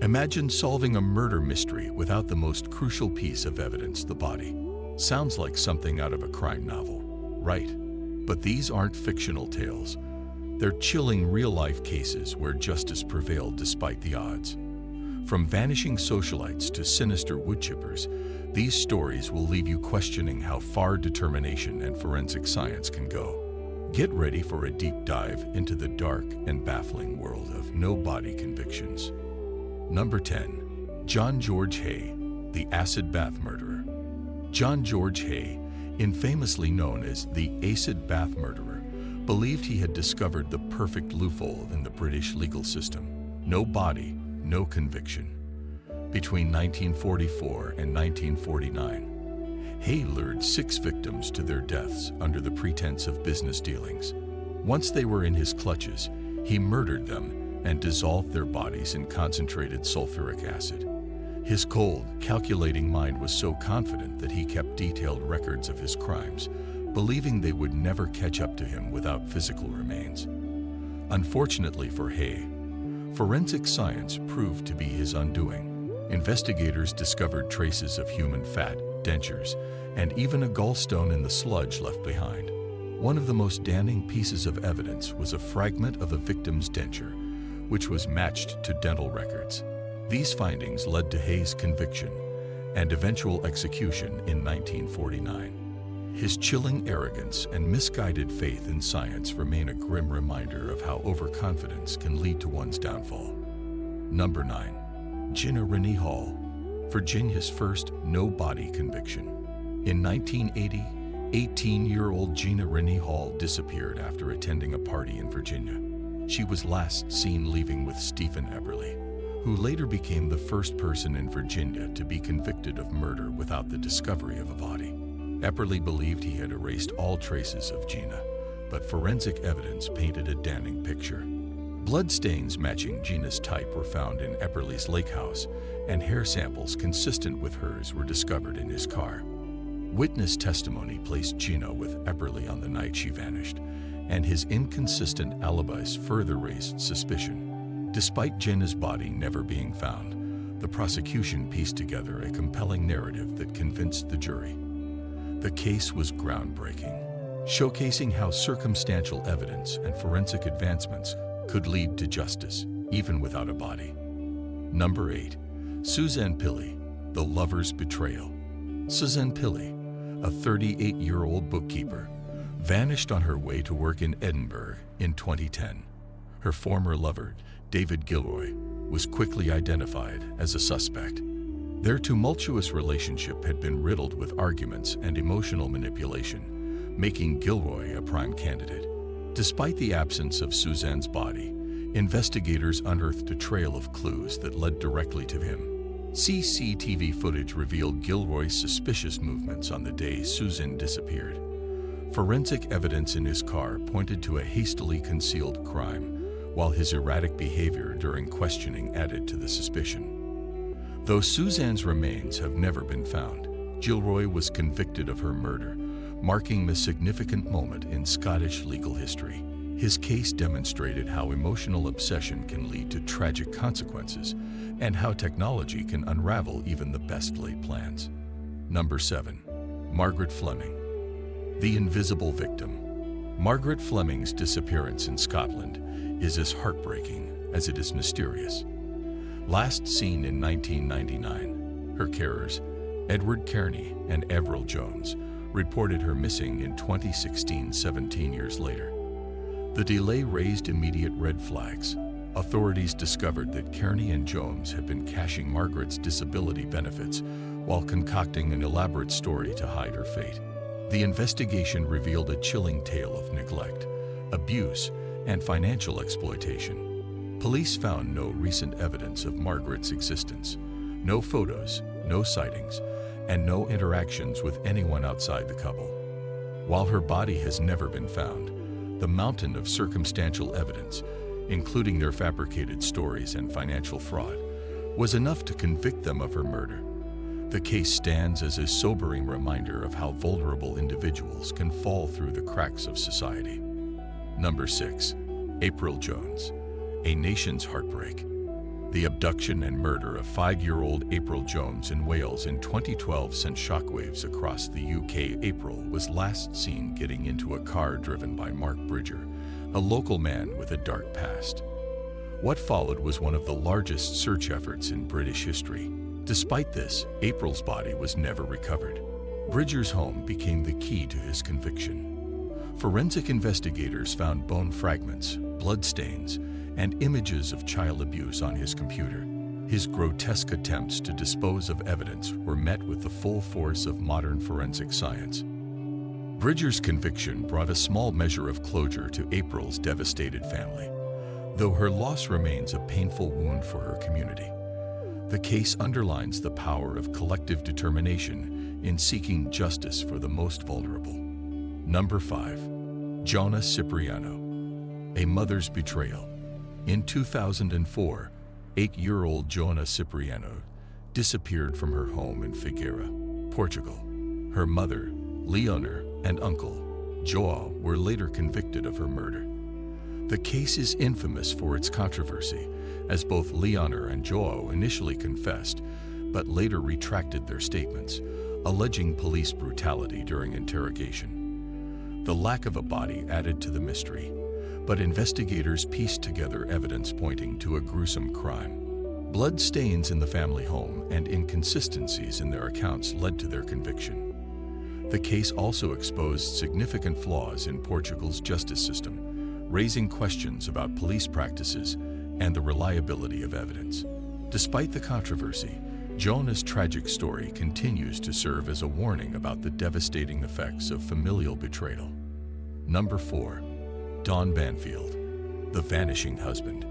Imagine solving a murder mystery without the most crucial piece of evidence, the body. Sounds like something out of a crime novel, right? But these aren't fictional tales. They're chilling real-life cases where justice prevailed despite the odds. From vanishing socialites to sinister woodchippers, these stories will leave you questioning how far determination and forensic science can go. Get ready for a deep dive into the dark and baffling world of no-body convictions. Number 10. John George Hay, the acid bath murderer. John George Hay, infamously known as the acid bath murderer, believed he had discovered the perfect loophole in the British legal system. No body, no conviction. Between 1944 and 1949, Hay lured 6 victims to their deaths under the pretense of business dealings. Once they were in his clutches, he murdered them and dissolved their bodies in concentrated sulfuric acid. His cold, calculating mind was so confident that he kept detailed records of his crimes, believing they would never catch up to him without physical remains. Unfortunately for Hay, forensic science proved to be his undoing. Investigators discovered traces of human fat, dentures, and even a gallstone in the sludge left behind. One of the most damning pieces of evidence was a fragment of a victim's denture, which was matched to dental records. These findings led to Hay's conviction and eventual execution in 1949. His chilling arrogance and misguided faith in science remain a grim reminder of how overconfidence can lead to one's downfall. Number 9. Gina Renee Hall, Virginia's first no-body conviction. In 1980, 18-year-old Gina Renee Hall disappeared after attending a party in Virginia. She was last seen leaving with Stephen Epperly, who later became the first person in Virginia to be convicted of murder without the discovery of a body. Epperly believed he had erased all traces of Gina, but forensic evidence painted a damning picture. Bloodstains matching Gina's type were found in Epperly's lake house, and hair samples consistent with hers were discovered in his car. Witness testimony placed Gina with Epperly on the night she vanished, and his inconsistent alibis further raised suspicion. Despite Gina's body never being found, the prosecution pieced together a compelling narrative that convinced the jury. The case was groundbreaking, showcasing how circumstantial evidence and forensic advancements could lead to justice, even without a body. Number 8. Suzanne Pilley, the lover's betrayal. Suzanne Pilley, a 38-year-old bookkeeper, vanished on her way to work in Edinburgh in 2010. Her former lover, David Gilroy, was quickly identified as a suspect. Their tumultuous relationship had been riddled with arguments and emotional manipulation, making Gilroy a prime candidate. Despite the absence of Suzanne's body, investigators unearthed a trail of clues that led directly to him. CCTV footage revealed Gilroy's suspicious movements on the day Suzanne disappeared. Forensic evidence in his car pointed to a hastily concealed crime, while his erratic behavior during questioning added to the suspicion. Though Suzanne's remains have never been found, Gilroy was convicted of her murder, marking a significant moment in Scottish legal history. His case demonstrated how emotional obsession can lead to tragic consequences and how technology can unravel even the best laid plans. Number 7. Margaret Fleming, the invisible victim. Margaret Fleming's disappearance in Scotland is as heartbreaking as it is mysterious. Last seen in 1999, her carers, Edward Kearney and Avril Jones, reported her missing in 2016, 17 years later. The delay raised immediate red flags. Authorities discovered that Kearney and Jones had been cashing Margaret's disability benefits while concocting an elaborate story to hide her fate. The investigation revealed a chilling tale of neglect, abuse, and financial exploitation. Police found no recent evidence of Margaret's existence, no photos, no sightings, and no interactions with anyone outside the couple. While her body has never been found, the mountain of circumstantial evidence, including their fabricated stories and financial fraud, was enough to convict them of her murder. The case stands as a sobering reminder of how vulnerable individuals can fall through the cracks of society. Number 6. April Jones, a nation's heartbreak. The abduction and murder of 5-year-old April Jones in Wales in 2012 sent shockwaves across the UK. April was last seen getting into a car driven by Mark Bridger, a local man with a dark past. What followed was one of the largest search efforts in British history. Despite this, April's body was never recovered. Bridger's home became the key to his conviction. Forensic investigators found bone fragments, bloodstains, and images of child abuse on his computer. His grotesque attempts to dispose of evidence were met with the full force of modern forensic science. Bridger's conviction brought a small measure of closure to April's devastated family, though her loss remains a painful wound for her community. The case underlines the power of collective determination in seeking justice for the most vulnerable. Number 5. Gianna Cipriano. A mother's betrayal. In 2004, 8-year-old Gianna Cipriano disappeared from her home in Figueira, Portugal. Her mother, Leonor, and uncle, João, were later convicted of her murder. The case is infamous for its controversy, as both Leonor and João initially confessed, but later retracted their statements, alleging police brutality during interrogation. The lack of a body added to the mystery, but investigators pieced together evidence pointing to a gruesome crime. Blood stains in the family home and inconsistencies in their accounts led to their conviction. The case also exposed significant flaws in Portugal's justice system, raising questions about police practices and the reliability of evidence. Despite the controversy, Gianna's tragic story continues to serve as a warning about the devastating effects of familial betrayal. Number 4. Dawn Banfield, the vanishing husband.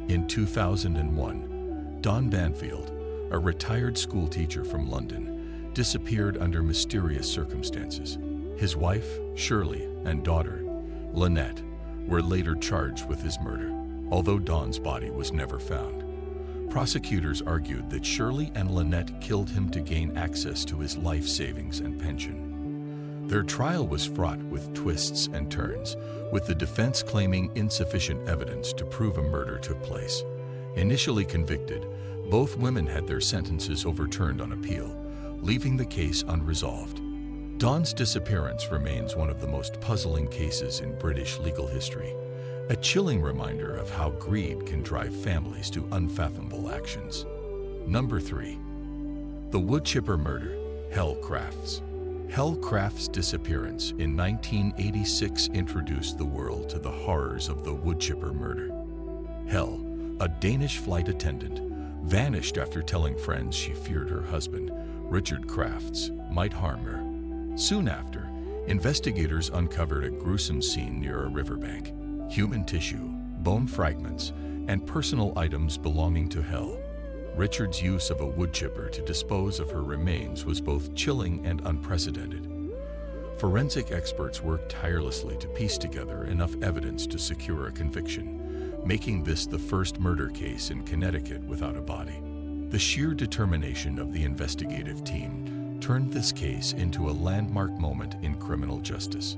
In 2001, Dawn Banfield, a retired school teacher from London, disappeared under mysterious circumstances. His wife, Shirley, and daughter, Lynette, were later charged with his murder, although Dawn's body was never found. Prosecutors argued that Shirley and Lynette killed him to gain access to his life savings and pension. Their trial was fraught with twists and turns, with the defense claiming insufficient evidence to prove a murder took place. Initially convicted, both women had their sentences overturned on appeal, leaving the case unresolved. Dawn's disappearance remains one of the most puzzling cases in British legal history, a chilling reminder of how greed can drive families to unfathomable actions. Number 3. The Woodchipper Murder, Hell Crafts. Hell Craft's disappearance in 1986 introduced the world to the horrors of the Woodchipper murder. Hell, a Danish flight attendant, vanished after telling friends she feared her husband, Richard Crafts, might harm her. Soon after, investigators uncovered a gruesome scene near a riverbank. Human tissue, bone fragments, and personal items belonging to Hell. Richard's use of a woodchipper to dispose of her remains was both chilling and unprecedented. Forensic experts worked tirelessly to piece together enough evidence to secure a conviction, making this the first murder case in Connecticut without a body. The sheer determination of the investigative team turned this case into a landmark moment in criminal justice.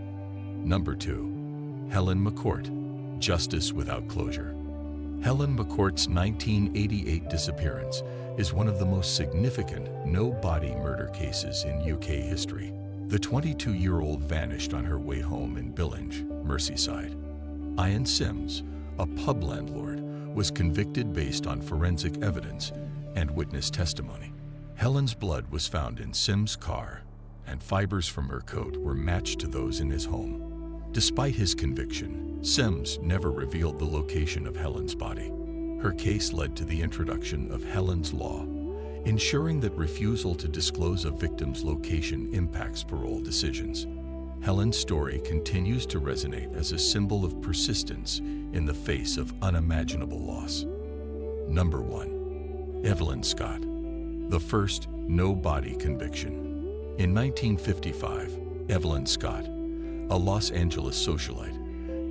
Number 2. Helen McCourt, Justice Without Closure. Helen McCourt's 1988 disappearance is one of the most significant no-body murder cases in UK history. The 22-year-old vanished on her way home in Billinge, Merseyside. Ian Sims, a pub landlord, was convicted based on forensic evidence and witness testimony. Helen's blood was found in Sims' car, and fibers from her coat were matched to those in his home. Despite his conviction, Sims never revealed the location of Helen's body. Her case led to the introduction of Helen's Law, ensuring that refusal to disclose a victim's location impacts parole decisions. Helen's story continues to resonate as a symbol of persistence in the face of unimaginable loss. Number 1. Evelyn Scott, the first no-body conviction. In 1955, Evelyn Scott, a Los Angeles socialite,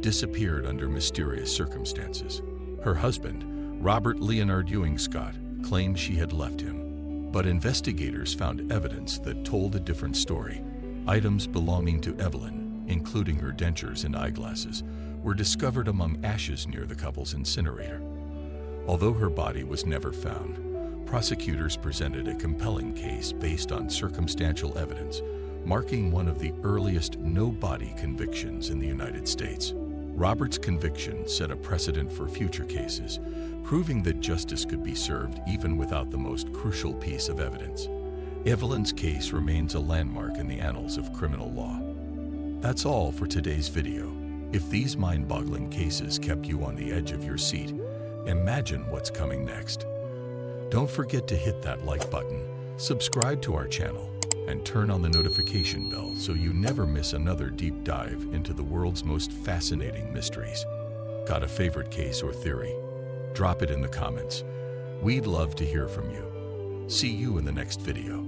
disappeared under mysterious circumstances. Her husband, Robert Leonard Ewing Scott, claimed she had left him, but investigators found evidence that told a different story. Items belonging to Evelyn, including her dentures and eyeglasses, were discovered among ashes near the couple's incinerator. Although her body was never found, prosecutors presented a compelling case based on circumstantial evidence, marking one of the earliest no-body convictions in the United States. Robert's conviction set a precedent for future cases, proving that justice could be served even without the most crucial piece of evidence. Evelyn's case remains a landmark in the annals of criminal law. That's all for today's video. If these mind-boggling cases kept you on the edge of your seat, imagine what's coming next. Don't forget to hit that like button, subscribe to our channel, and turn on the notification bell so you never miss another deep dive into the world's most fascinating mysteries. Got a favorite case or theory? Drop it in the comments. We'd love to hear from you. See you in the next video.